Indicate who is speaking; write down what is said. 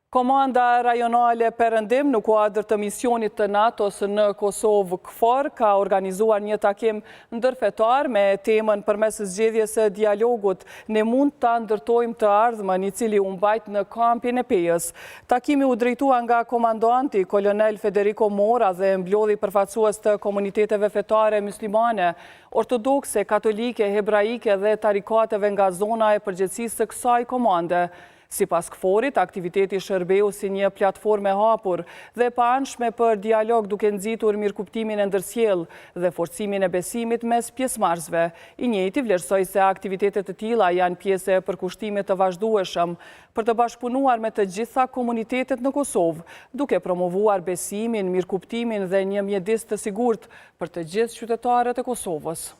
Speaker 1: Komanda rajonale Perëndim në kuadër të misionit të NATO-s në Kosovë KFOR ka organizuar një takim ndërfetar me temën përmes zgjedhjes së dialogut ne mund ta ndërtojmë të ardhmen i cili u mbajt në kampin e Pejës. Takimi u drejtua nga komandanti kolonel Federico Mora dhe mblodhi përfaqësues të komuniteteve fetare muslimane, ortodokse, katolike, hebraike dhe tarikateve nga zona e përgjegjësisë së kësaj komande. Sipas KFOR-it, aktiviteti shërbeu si një platformë e hapur dhe e paanshme për dialog duke nxitur mirëkuptimin e ndërsjellë dhe forcimin e besimit mes pjesëmarrësve. I njëjti vlerësoi se aktivitetet të tilla janë pjesë e përkushtimit të vazhdueshëm për të bashkëpunuar me të gjitha komunitetet në Kosovë, duke promovuar besimin, mirëkuptimin dhe një mjedis të sigurt për të gjithë qytetarët e Kosovës.